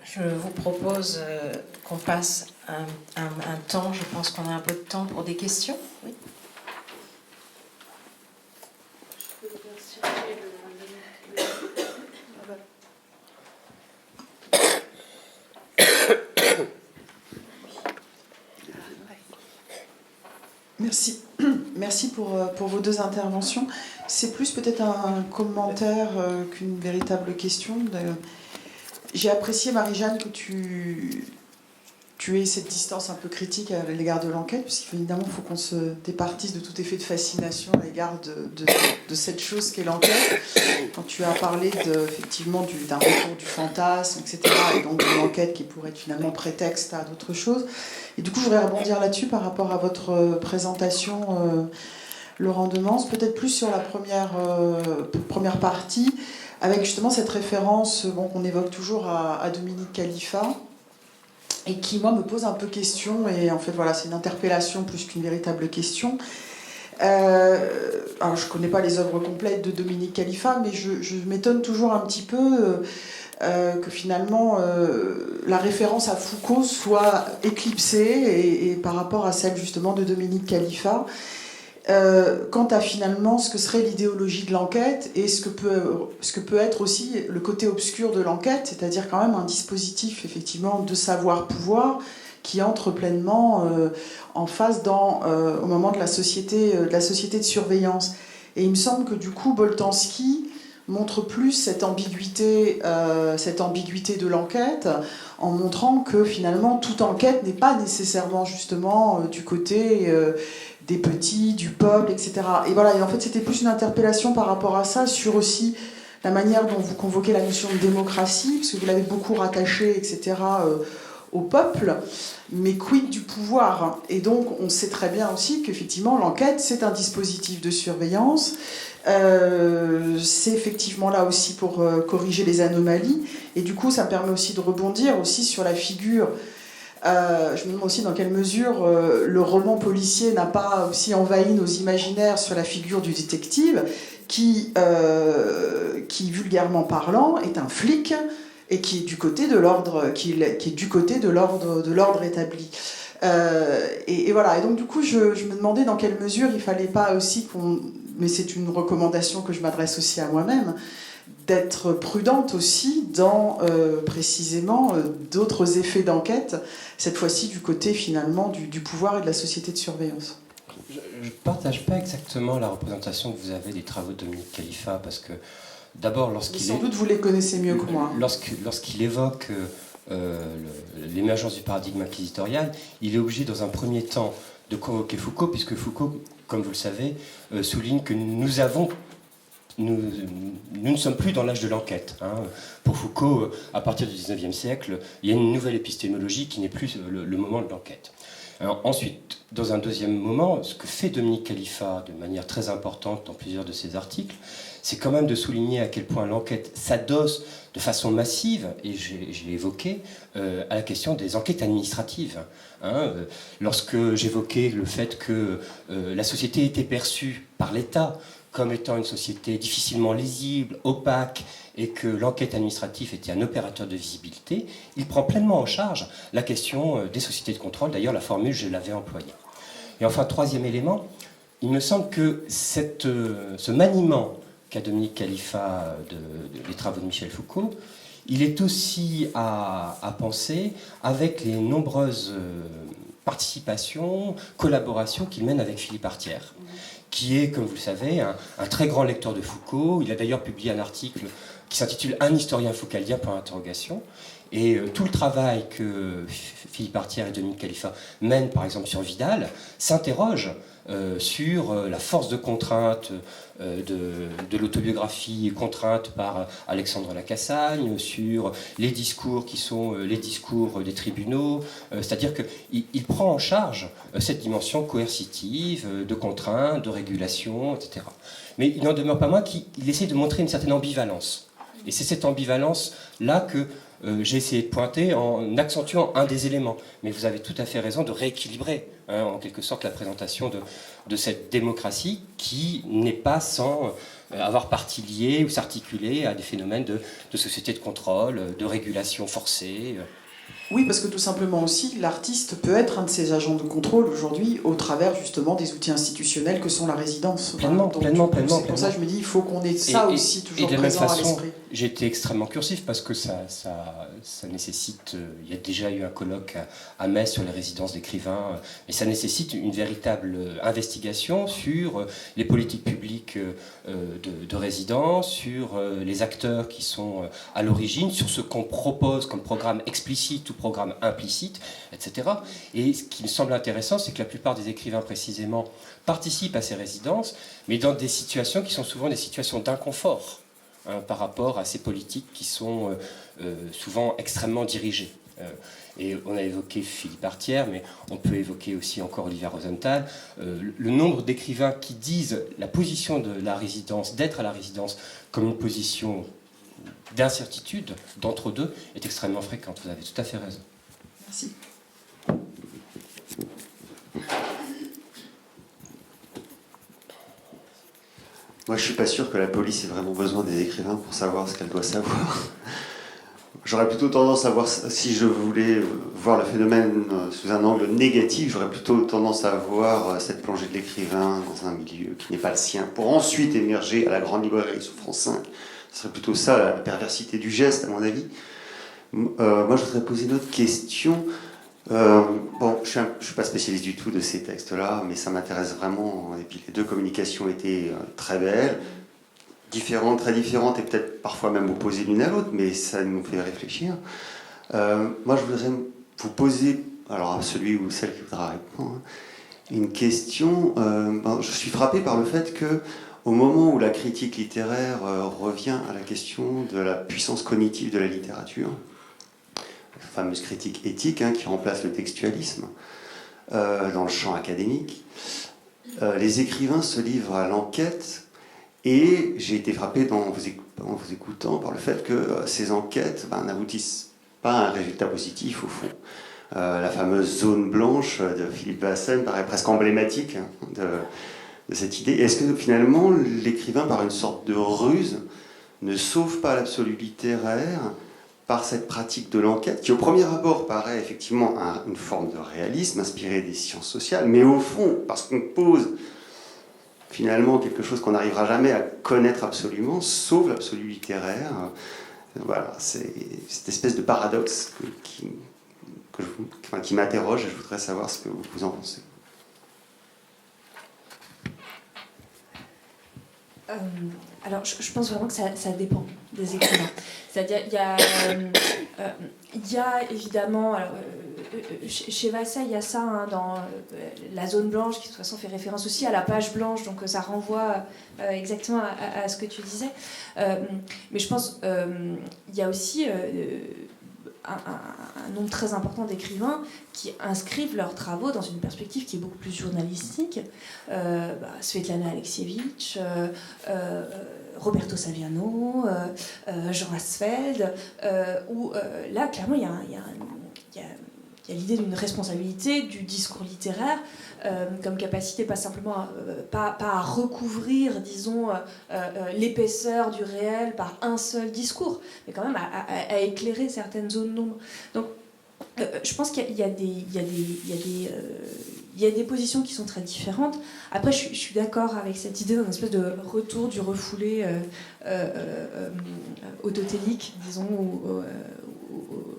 Je vous propose qu'on passe un temps, je pense qu'on a un peu de temps pour des questions. Oui. Je peux faire circuler Merci. Merci pour vos deux interventions. C'est plus peut-être un commentaire qu'une véritable question. J'ai apprécié, Marie-Jeanne, que tu aies cette distance un peu critique à l'égard de l'enquête, puisqu'évidemment, il faut qu'on se départisse de tout effet de fascination à l'égard de cette chose qu'est l'enquête. Quand tu as parlé effectivement d'un retour du fantasme, etc., et donc de l'enquête qui pourrait être finalement prétexte à d'autres choses. Et du coup, je voudrais rebondir là-dessus par rapport à votre présentation, Laurent Demance, peut-être plus sur la première partie, avec justement cette référence qu'on évoque toujours à Dominique Khalifa, et qui, moi, me pose un peu question, et en fait, voilà, c'est une interpellation plus qu'une véritable question. Alors, je ne connais pas les œuvres complètes de Dominique Khalifa, mais je m'étonne toujours un petit peu que finalement la référence à Foucault soit éclipsée et par rapport à celle justement de Dominique Khalifa. Quant à finalement ce que serait l'idéologie de l'enquête et ce que peut être aussi le côté obscur de l'enquête, c'est-à-dire quand même un dispositif effectivement de savoir-pouvoir qui entre pleinement en phase au moment de la société de surveillance. Et il me semble que du coup Boltanski montre plus cette ambiguïté de l'enquête en montrant que finalement toute enquête n'est pas nécessairement justement du côté des petits, du peuple, etc. Et voilà, et en fait c'était plus une interpellation par rapport à ça, sur aussi la manière dont vous convoquez la notion de démocratie, parce que vous l'avez beaucoup rattachée, etc., au peuple, mais quid du pouvoir? Et donc on sait très bien aussi qu'effectivement l'enquête c'est un dispositif de surveillance, c'est effectivement là aussi pour corriger les anomalies, et du coup ça me permet aussi de rebondir aussi sur la figure. Je me demande aussi dans quelle mesure le roman policier n'a pas aussi envahi nos imaginaires sur la figure du détective qui vulgairement parlant, est un flic et qui est du côté de l'ordre, qui est du côté de l'ordre établi. Et voilà. Et donc du coup, je me demandais dans quelle mesure il fallait pas aussi mais c'est une recommandation que je m'adresse aussi à moi-même, d'être prudente aussi dans précisément d'autres effets d'enquête, cette fois-ci du côté finalement du pouvoir et de la société de surveillance. Je ne partage pas exactement la représentation que vous avez des travaux de Dominique Khalifa, parce que d'abord, sans doute vous les connaissez mieux que moi. Lorsqu'il évoque l'émergence du paradigme inquisitorial, il est obligé dans un premier temps de convoquer Foucault, puisque Foucault, comme vous le savez, souligne que nous ne sommes plus dans l'âge de l'enquête. Pour Foucault, à partir du XIXe siècle, il y a une nouvelle épistémologie qui n'est plus le moment de l'enquête. Alors, ensuite, dans un deuxième moment, ce que fait Dominique Khalifa de manière très importante dans plusieurs de ses articles, c'est quand même de souligner à quel point l'enquête s'adosse de façon massive, et je l'ai évoqué, à la question des enquêtes administratives. Lorsque j'évoquais le fait que la société était perçue par l'État comme étant une société difficilement lisible, opaque, et que l'enquête administrative était un opérateur de visibilité, il prend pleinement en charge la question des sociétés de contrôle. D'ailleurs, la formule, je l'avais employée. Et enfin, troisième élément, il me semble que ce maniement qu'a Dominique Khalifa des travaux de Michel Foucault, il est aussi à penser avec les nombreuses participations, collaborations qu'il mène avec Philippe Artière, qui est, comme vous le savez, un très grand lecteur de Foucault. Il a d'ailleurs publié un article qui s'intitule « Un historien foucaldien », et tout le travail que Philippe Artière et Dominique Khalifa mènent, par exemple, sur Vidal, s'interroge sur la force de contrainte de l'autobiographie contrainte par Alexandre Lacassagne, sur les discours qui sont les discours des tribunaux, c'est-à-dire qu'il prend en charge cette dimension coercitive, de contrainte, de régulation, etc. Mais il n'en demeure pas moins qu'il essaie de montrer une certaine ambivalence. Et c'est cette ambivalence-là que j'ai essayé de pointer en accentuant un des éléments. Mais vous avez tout à fait raison de rééquilibrer, en quelque sorte, la présentation de cette démocratie qui n'est pas sans avoir partie liée ou s'articuler à des phénomènes de société de contrôle, de régulation forcée. Oui, parce que tout simplement aussi, l'artiste peut être un de ces agents de contrôle aujourd'hui au travers justement des outils institutionnels que sont la résidence. Pleinement. C'est pour ça que je me dis, il faut qu'on ait ça aussi toujours de la même présent à façon, l'esprit. j'ai été extrêmement cursif parce que ça nécessite, il y a déjà eu un colloque à Metz sur les résidences d'écrivains, mais ça nécessite une véritable investigation sur les politiques publiques de résidence, sur les acteurs qui sont à l'origine, sur ce qu'on propose comme programme explicite ou programme implicite, etc. Et ce qui me semble intéressant, c'est que la plupart des écrivains précisément participent à ces résidences, mais dans des situations qui sont souvent des situations d'inconfort, hein, par rapport à ces politiques qui sont souvent extrêmement dirigées. Et on a évoqué Philippe Artière, mais on peut évoquer aussi encore Olivia Rosenthal. Le nombre d'écrivains qui disent la position de la résidence, d'être à la résidence, comme une position d'incertitude d'entre deux est extrêmement fréquente. Vous avez tout à fait raison. Merci. Moi, je suis pas sûr que la police ait vraiment besoin des écrivains pour savoir ce qu'elle doit savoir. J'aurais plutôt tendance à voir, si je voulais voir le phénomène sous un angle négatif, j'aurais plutôt tendance à voir cette plongée de l'écrivain dans un milieu qui n'est pas le sien, pour ensuite émerger à la grande librairie sous France 5. Ce serait plutôt ça, la perversité du geste, à mon avis. Moi, je voudrais poser une autre question. Bon, je suis pas spécialiste du tout de ces textes-là, mais ça m'intéresse vraiment. Et puis les deux communications étaient très belles, différentes, très différentes, et peut-être parfois même opposées l'une à l'autre, mais ça nous fait réfléchir. Moi, je voudrais vous poser, alors à celui ou celle qui voudra répondre, une question. Je suis frappé par le fait que au moment où la critique littéraire revient à la question de la puissance cognitive de la littérature, la fameuse critique éthique qui remplace le textualisme dans le champ académique, les écrivains se livrent à l'enquête, et j'ai été frappé en vous écoutant par le fait que ces enquêtes n'aboutissent pas à un résultat positif au fond. La fameuse zone blanche de Philippe Vassen paraît presque emblématique de cette idée. Est-ce que finalement l'écrivain, par une sorte de ruse, ne sauve pas l'absolu littéraire par cette pratique de l'enquête, qui au premier abord paraît effectivement une forme de réalisme inspirée des sciences sociales, mais au fond, parce qu'on pose finalement quelque chose qu'on n'arrivera jamais à connaître absolument, sauve l'absolu littéraire. Voilà, c'est cette espèce de paradoxe qui m'interroge, et je voudrais savoir ce que vous en pensez. Alors, je pense vraiment que ça dépend des écrivains. C'est-à-dire, il y a évidemment... Alors, chez Vassen, il y a ça, dans la zone blanche, qui de toute façon fait référence aussi à la page blanche, donc ça renvoie exactement à ce que tu disais. Mais je pense il y a aussi un nombre très important d'écrivains qui inscrivent leurs travaux dans une perspective qui est beaucoup plus journalistique. Svetlana Alexievitch, Roberto Saviano, Jean Asfeld, où là, clairement, il y a l'idée d'une responsabilité du discours littéraire comme capacité pas simplement pas à recouvrir, disons, l'épaisseur du réel par un seul discours, mais quand même à éclairer certaines zones d'ombre. Donc, je pense qu'il y a des positions qui sont très différentes. Après, je suis d'accord avec cette idée d'un espèce de retour du refoulé autotélique, disons, au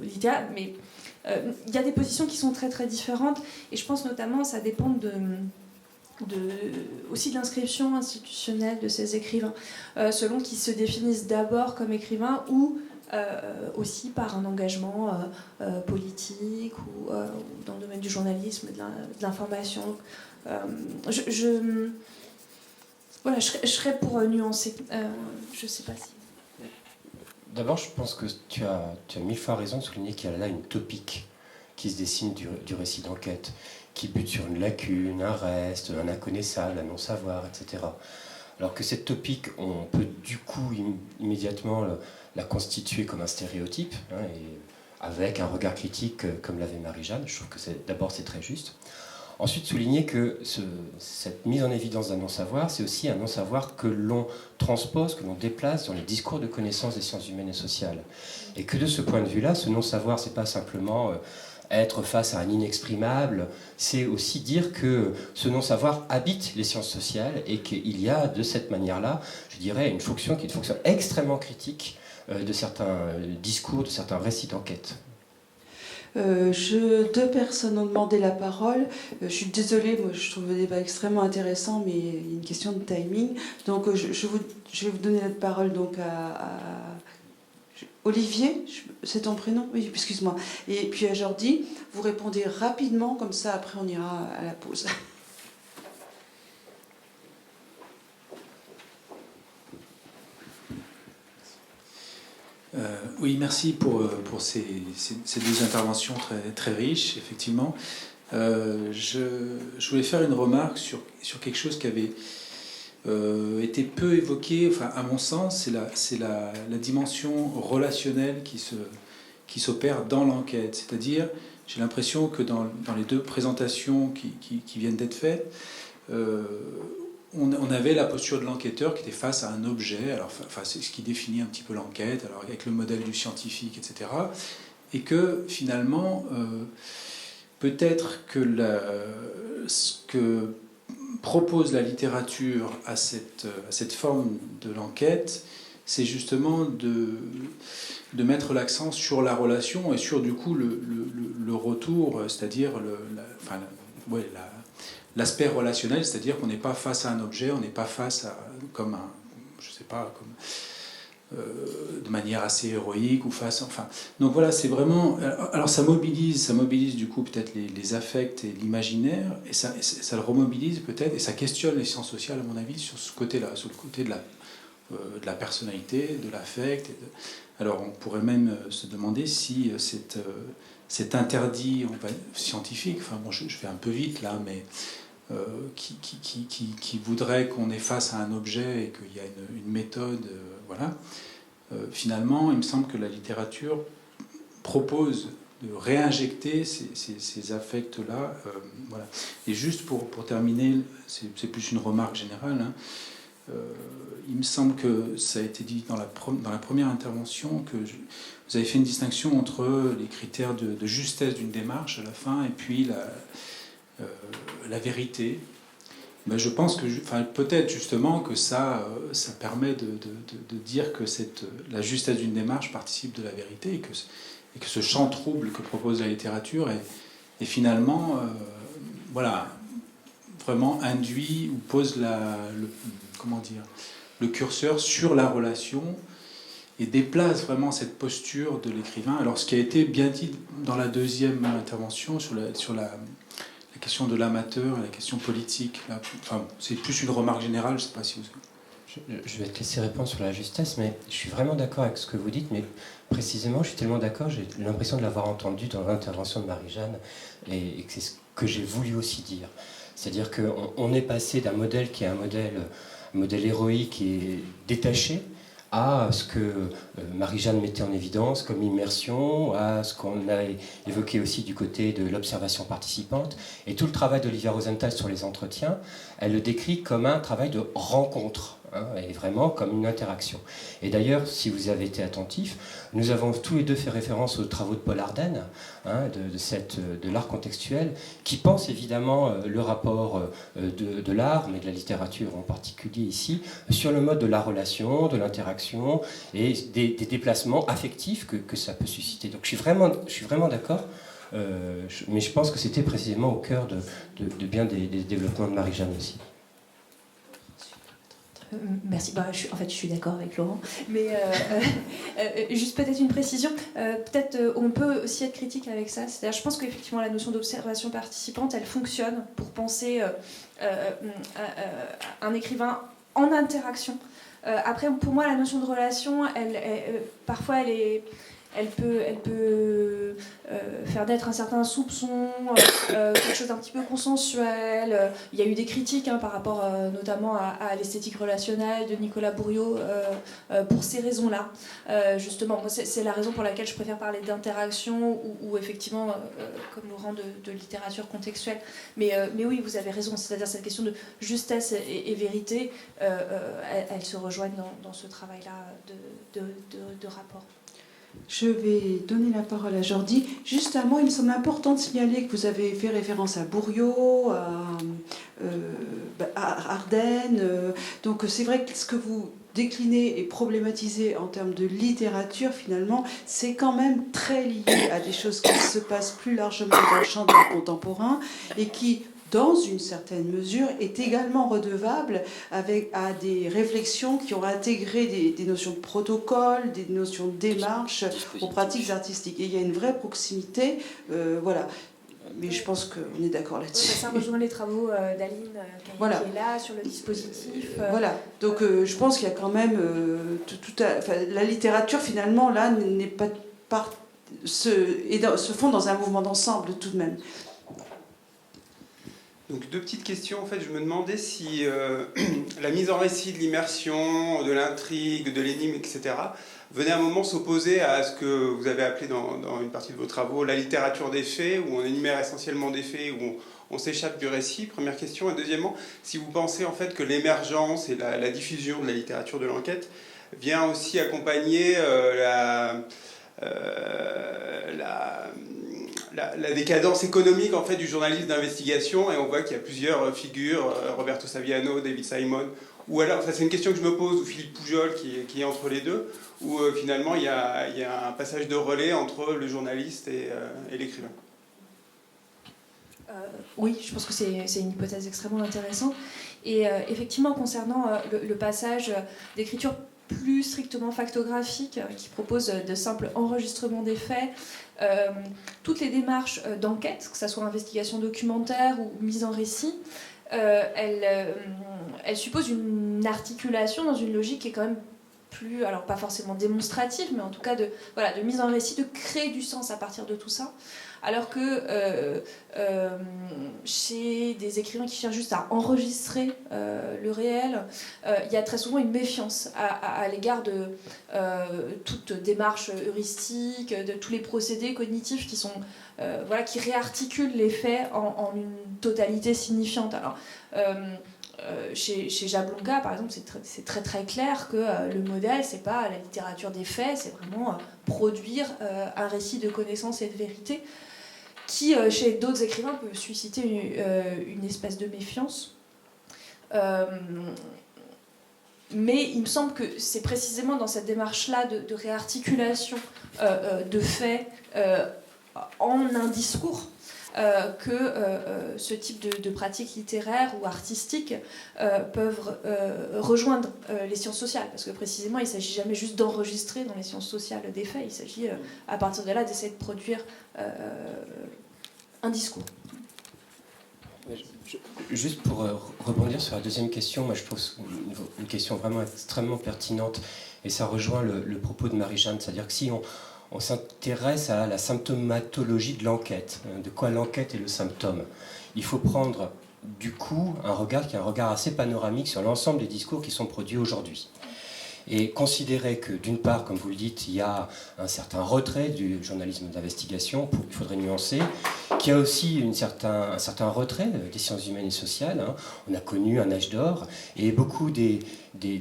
littéraire, mais il y a des positions qui sont très très différentes, et je pense notamment ça dépend aussi de l'inscription institutionnelle de ces écrivains, selon qu'ils se définissent d'abord comme écrivains ou aussi par un engagement politique ou dans le domaine du journalisme, de l'information. Voilà, je serais pour nuancer. Je ne sais pas si... D'abord, je pense que tu as 1000 fois raison de souligner qu'il y a là une topique qui se dessine du récit d'enquête, qui bute sur une lacune, un reste, un inconnaissable, un non-savoir, etc. Alors que cette topique, on peut du coup immédiatement la constituer comme un stéréotype, et avec un regard critique comme l'avait Marie-Jeanne. Je trouve que d'abord c'est très juste. Ensuite, souligner que cette mise en évidence d'un non-savoir, c'est aussi un non-savoir que l'on transpose, que l'on déplace dans les discours de connaissance des sciences humaines et sociales. Et que de ce point de vue-là, ce non-savoir, c'est pas simplement être face à un inexprimable, c'est aussi dire que ce non-savoir habite les sciences sociales et qu'il y a de cette manière-là, je dirais, une fonction qui est une fonction extrêmement critique de certains discours, de certains récits d'enquête. Deux personnes ont demandé la parole. Je suis désolée, moi je trouve le débat extrêmement intéressant, mais il y a une question de timing. Donc je vais vous donner la parole donc à Olivier, c'est ton prénom? Oui, excuse-moi. Et puis à Jordi, vous répondez rapidement, comme ça après on ira à la pause. Oui, merci pour ces deux interventions très, très riches, effectivement. Je voulais faire une remarque sur quelque chose qui avait été peu évoqué, enfin, à mon sens, c'est la dimension relationnelle qui s'opère dans l'enquête. C'est-à-dire, j'ai l'impression que dans les deux présentations qui viennent d'être faites, on avait la posture de l'enquêteur qui était face à un objet, alors, enfin, c'est ce qui définit un petit peu l'enquête, alors avec le modèle du scientifique, etc. Et que finalement, peut-être que ce que propose la littérature à cette forme de l'enquête, c'est justement de mettre l'accent sur la relation et sur du coup le retour, c'est-à-dire l'aspect relationnel, c'est-à-dire qu'on n'est pas face à un objet, on n'est pas face à de manière assez héroïque ou face, enfin. Donc voilà, c'est vraiment. Alors ça mobilise du coup peut-être les affects et l'imaginaire, et ça le remobilise peut-être, et ça questionne les sciences sociales à mon avis sur ce côté-là, sur le côté de la personnalité, de l'affect. Alors on pourrait même se demander si cet interdit scientifique, enfin bon, je vais un peu vite là, mais qui voudrait qu'on est face à un objet et qu'il y a une méthode, voilà. Finalement, il me semble que la littérature propose de réinjecter ces affects-là. Voilà. Et juste pour terminer, c'est plus une remarque générale, hein, il me semble que ça a été dit dans la première intervention, que vous avez fait une distinction entre les critères de justesse d'une démarche à la fin et puis la vérité. Ben je pense que, peut-être justement que ça permet de dire que la justesse d'une démarche participe de la vérité et que ce champ trouble que propose la littérature est finalement, voilà, vraiment induit ou pose le curseur sur la relation et déplace vraiment cette posture de l'écrivain. Alors ce qui a été bien dit dans la deuxième intervention sur la question de l'amateur, la question politique, là, enfin, c'est plus une remarque générale, je ne sais pas si vous... Je vais te laisser répondre sur la justesse, mais je suis vraiment d'accord avec ce que vous dites, mais précisément, je suis tellement d'accord, j'ai l'impression de l'avoir entendu dans l'intervention de Marie-Jeanne, et que c'est ce que j'ai voulu aussi dire. C'est-à-dire qu'on est passé d'un modèle qui est un modèle héroïque et détaché, à ce que Marie-Jeanne mettait en évidence comme immersion, à ce qu'on a évoqué aussi du côté de l'observation participante. Et tout le travail d'Olivia Rosenthal sur les entretiens, elle le décrit comme un travail de rencontre, hein, et vraiment comme une interaction. Et d'ailleurs, si vous avez été attentifs, nous avons tous les deux fait référence aux travaux de Paul Ardenne, hein, de l'art contextuel, qui pense évidemment le rapport de l'art, mais de la littérature en particulier ici, sur le mode de la relation, de l'interaction et des déplacements affectifs que ça peut susciter. Donc je suis vraiment d'accord, mais je pense que c'était précisément au cœur de bien des développements de Marie-Jeanne aussi. Merci. Je suis d'accord avec Laurent. Mais juste peut-être une précision. On peut aussi être critique avec ça. C'est-à-dire, je pense qu'effectivement, la notion d'observation participante, elle fonctionne pour penser un écrivain en interaction. Après, pour moi, la notion de relation, parfois, elle peut faire naître un certain soupçon, quelque chose d'un petit peu consensuel. Il y a eu des critiques par rapport notamment à l'esthétique relationnelle de Nicolas Bourriaud pour ces raisons-là. Justement, moi, c'est la raison pour laquelle je préfère parler d'interaction ou effectivement, comme Laurent, de littérature contextuelle. Mais oui, vous avez raison, c'est-à-dire cette question de justesse et vérité, elles se rejoignent dans ce travail-là de rapport. Je vais donner la parole à Jordi. Juste un mot, il me semble important de signaler que vous avez fait référence à Bourriaud, à Ardennes. Donc c'est vrai que ce que vous déclinez et problématisez en termes de littérature, finalement, c'est quand même très lié à des choses qui se passent plus largement dans le champ de l'art contemporain et qui, dans une certaine mesure, est également redevable à des réflexions qui ont intégré des notions de protocole, des notions de démarche aux pratiques artistiques. Et il y a une vraie proximité, voilà. Mais je pense qu'on est d'accord là-dessus. Ça rejoint les travaux d'Aline voilà. qui est là sur le dispositif. Voilà, donc je pense qu'il y a quand même la littérature finalement là n'est pas se fond dans un mouvement d'ensemble tout de même. Donc deux petites questions. En fait, je me demandais si la mise en récit de l'immersion, de l'intrigue, de l'énigme, etc., venait à un moment s'opposer à ce que vous avez appelé dans une partie de vos travaux la littérature des faits, où on énumère essentiellement des faits, où on s'échappe du récit. Première question. Et deuxièmement, si vous pensez en fait que l'émergence et la diffusion de la littérature de l'enquête vient aussi accompagner la décadence économique en fait du journalisme d'investigation, et on voit qu'il y a plusieurs figures, Roberto Saviano, David Simon, ou alors, c'est une question que je me pose, ou Philippe Poujol qui est entre les deux, où finalement il y a un passage de relais entre le journaliste et l'écrivain. Oui, je pense que c'est une hypothèse extrêmement intéressante. Et effectivement, concernant le passage d'écriture plus strictement factographique, qui propose de simples enregistrements des faits, toutes les démarches d'enquête, que ce soit investigation documentaire ou mise en récit, elles supposent une articulation dans une logique qui est quand même plus, alors pas forcément démonstrative, mais en tout cas de mise en récit, de créer du sens à partir de tout ça. Alors que chez des écrivains qui cherchent juste à enregistrer le réel, il y a très souvent une méfiance à l'égard de toute démarche heuristique, de tous les procédés cognitifs qui sont qui réarticulent les faits en une totalité signifiante. Alors, chez Jablonka, par exemple, c'est très très clair que le modèle, c'est pas la littérature des faits, c'est vraiment produire un récit de connaissance et de vérité qui, chez d'autres écrivains, peut susciter une espèce de méfiance. Mais il me semble que c'est précisément dans cette démarche-là de réarticulation de faits en un discours que ce type de pratiques littéraires ou artistiques peuvent rejoindre les sciences sociales. Parce que précisément, il ne s'agit jamais juste d'enregistrer dans les sciences sociales des faits, il s'agit à partir de là d'essayer de produire un discours. Juste pour rebondir sur la deuxième question, moi je pose une question vraiment extrêmement pertinente, et ça rejoint le propos de Marie-Jeanne, c'est-à-dire que si on s'intéresse à la symptomatologie de l'enquête, de quoi l'enquête est le symptôme, il faut prendre du coup un regard qui est un regard assez panoramique sur l'ensemble des discours qui sont produits aujourd'hui. Et considérer que, d'une part, comme vous le dites, il y a un certain retrait du journalisme d'investigation, il faudrait nuancer, qu'il y a aussi un certain retrait des sciences humaines et sociales. On a connu un âge d'or, et beaucoup des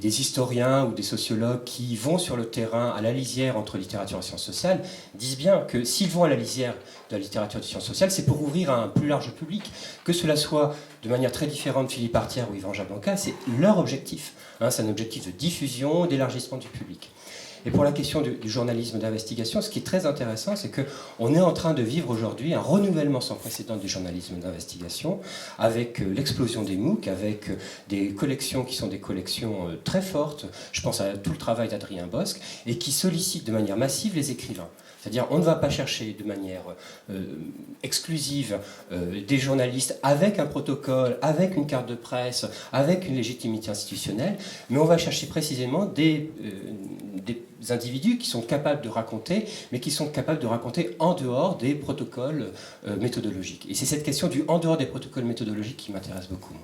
historiens ou des sociologues qui vont sur le terrain à la lisière entre littérature et sciences sociales disent bien que s'ils vont à la lisière de la littérature et des sciences sociales, c'est pour ouvrir à un plus large public, que cela soit de manière très différente Philippe Artière ou Yvan Jablonka, c'est leur objectif. C'est un objectif de diffusion, d'élargissement du public. Et pour la question du journalisme d'investigation, ce qui est très intéressant, c'est qu'on est en train de vivre aujourd'hui un renouvellement sans précédent du journalisme d'investigation, avec l'explosion des MOOC, avec des collections qui sont des collections très fortes. Je pense à tout le travail d'Adrien Bosc, et qui sollicitent de manière massive les écrivains. C'est-à-dire on ne va pas chercher de manière exclusive des journalistes avec un protocole, avec une carte de presse, avec une légitimité institutionnelle, mais on va chercher précisément des individus qui sont capables de raconter, mais qui sont capables de raconter en dehors des protocoles méthodologiques. Et c'est cette question du en dehors des protocoles méthodologiques qui m'intéresse beaucoup.